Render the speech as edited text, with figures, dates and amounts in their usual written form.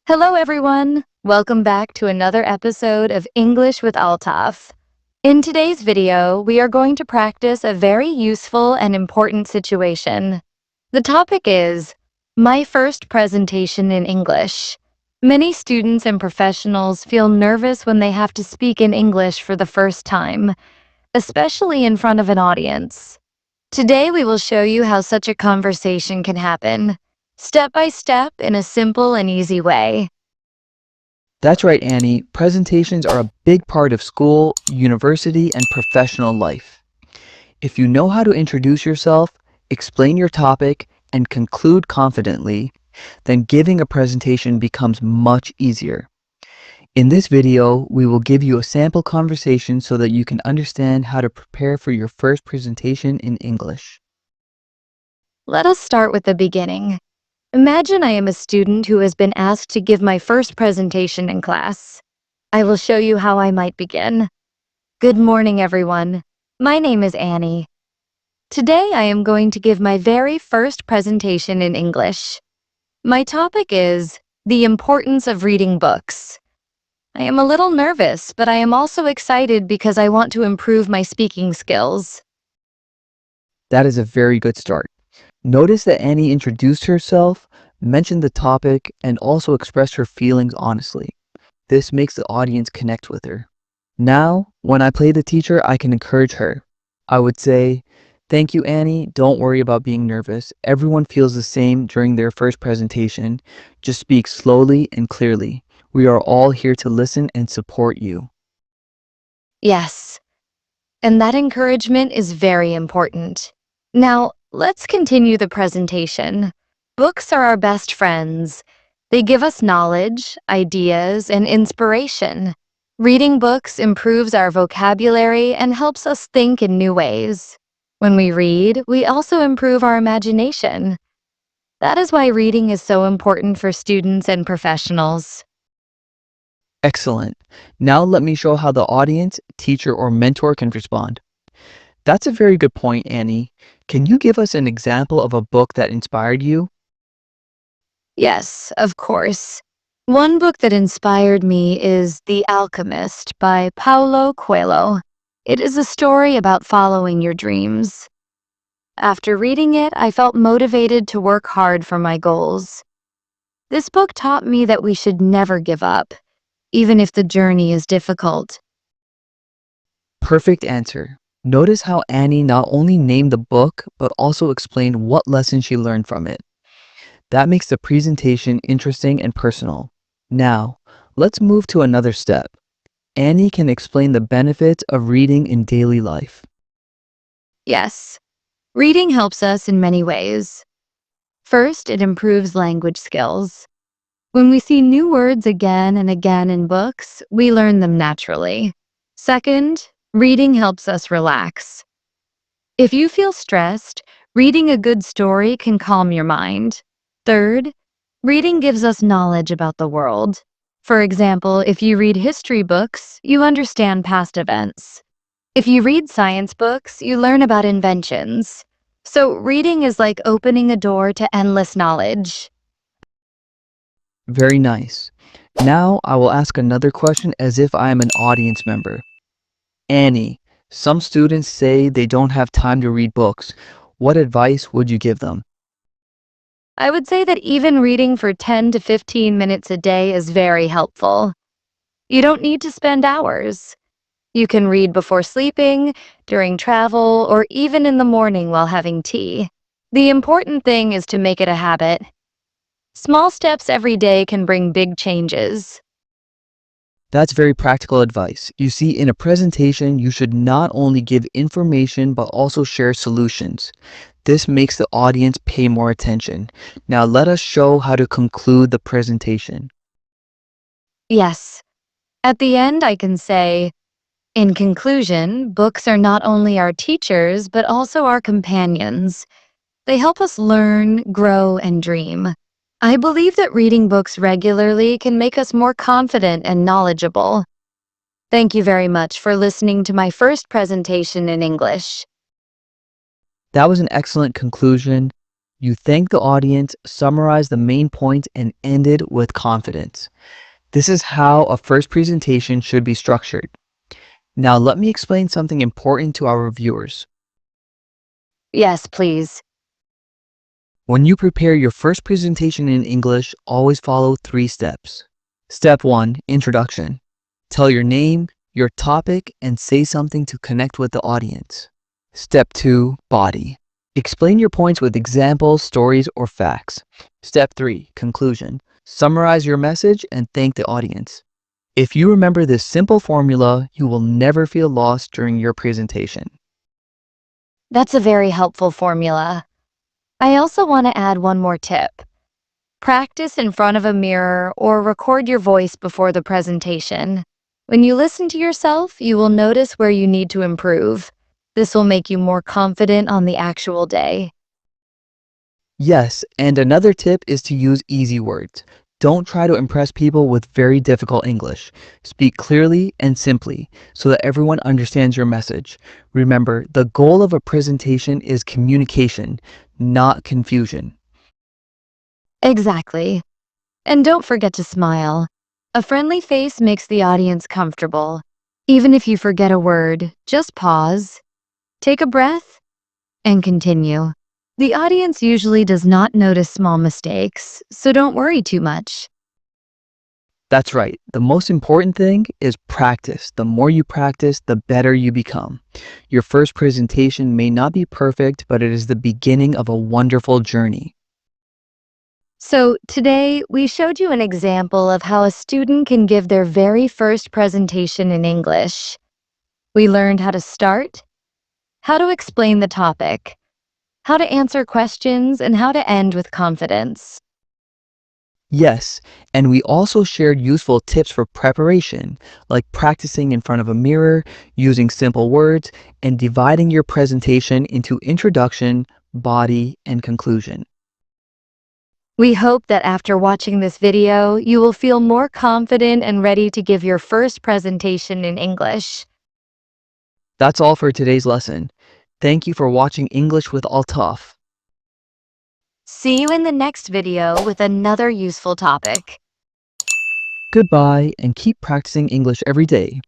Hello, everyone. Welcome back to another episode of English with Altaf. In today's video, we are going to practice a very useful and important situation. The topic is my first presentation in English. Many students and professionals feel nervous when they have to speak in English for the first time, especially in front of an audience. Today, we will show you how such a conversation can happen, step by step in a simple and easy way. That's right, Annie. Presentations are a big part of school, university, and professional life. If you know how to introduce yourself, explain your topic, and conclude confidently, then giving a presentation becomes much easier. In this video, we will give you a sample conversation so that you can understand how to prepare for your first presentation in English. Let us start with the beginning. Imagine I am a student who has been asked to give my first presentation in class. I will show you how I might begin. Good morning, everyone. My name is Annie. Today I am going to give my very first presentation in English. My topic is the importance of reading books. I am a little nervous, but I am also excited because I want to improve my speaking skills. That is a very good start. Notice that Annie introduced herself, mentioned the topic, and also expressed her feelings honestly. This makes the audience connect with her. Now, when I play the teacher, I can encourage her. I would say, "Thank you, Annie. Don't worry about being nervous. Everyone feels the same during their first presentation. Just speak slowly and clearly. We are all here to listen and support you." Yes, and that encouragement is very important. Now, let's continue the presentation. Books are our best friends. They give us knowledge, ideas, and inspiration. Reading books improves our vocabulary and helps us think in new ways. When we read, we also improve our imagination. That is why reading is so important for students and professionals. Excellent. Now let me show how the audience, teacher, or mentor can respond. That's a very good point, Annie. Can you give us an example of a book that inspired you? Yes, of course. One book that inspired me is The Alchemist by Paulo Coelho. It is a story about following your dreams. After reading it, I felt motivated to work hard for my goals. This book taught me that we should never give up, even if the journey is difficult. Perfect answer. Notice how Annie not only named the book, but also explained what lesson she learned from it. That makes the presentation interesting and personal. Now, let's move to another step. Annie can explain the benefits of reading in daily life. Yes, reading helps us in many ways. First, it improves language skills. When we see new words again and again in books, we learn them naturally. Second, reading helps us relax. If you feel stressed, reading a good story can calm your mind. Third, reading gives us knowledge about the world. For example, if you read history books, you understand past events. If you read science books, you learn about inventions. So reading is like opening a door to endless knowledge. Very nice. Now I will ask another question as if I am an audience member. Annie, some students say they don't have time to read books. What advice would you give them? I would say that even reading for 10 to 15 minutes a day is very helpful. You don't need to spend hours. You can read before sleeping, during travel, or even in the morning while having tea. The important thing is to make it a habit. Small steps every day can bring big changes. That's very practical advice. You see, in a presentation, you should not only give information, but also share solutions. This makes the audience pay more attention. Now let us show how to conclude the presentation. Yes, at the end I can say, in conclusion, books are not only our teachers, but also our companions. They help us learn, grow, and dream. I believe that reading books regularly can make us more confident and knowledgeable. Thank you very much for listening to my first presentation in English. That was an excellent conclusion. You thank the audience, summarize the main points, and ended with confidence. This is how a first presentation should be structured. Now let me explain something important to our viewers. Yes, please. When you prepare your first presentation in English, always follow 3 steps. Step 1, introduction. Tell your name, your topic, and say something to connect with the audience. Step 2, body. Explain your points with examples, stories, or facts. Step 3, conclusion. Summarize your message and thank the audience. If you remember this simple formula, you will never feel lost during your presentation. That's a very helpful formula. I also want to add one more tip. Practice in front of a mirror or record your voice before the presentation. When you listen to yourself, you will notice where you need to improve. This will make you more confident on the actual day. Yes, and another tip is to use easy words. Don't try to impress people with very difficult English. Speak clearly and simply so that everyone understands your message. Remember, the goal of a presentation is communication, not confusion. Exactly. And don't forget to smile. A friendly face makes the audience comfortable. Even if you forget a word, just pause, take a breath, and continue. The audience usually does not notice small mistakes, so don't worry too much. That's right. The most important thing is practice. The more you practice, the better you become. Your first presentation may not be perfect, but it is the beginning of a wonderful journey. So today, we showed you an example of how a student can give their very first presentation in English. We learned how to start, how to explain the topic, how to answer questions, and how to end with confidence. Yes, and we also shared useful tips for preparation, like practicing in front of a mirror, using simple words, and dividing your presentation into introduction, body, and conclusion. We hope that after watching this video, you will feel more confident and ready to give your first presentation in English. That's all for today's lesson. Thank you for watching English with Altaf. See you in the next video with another useful topic. Goodbye, and keep practicing English every day.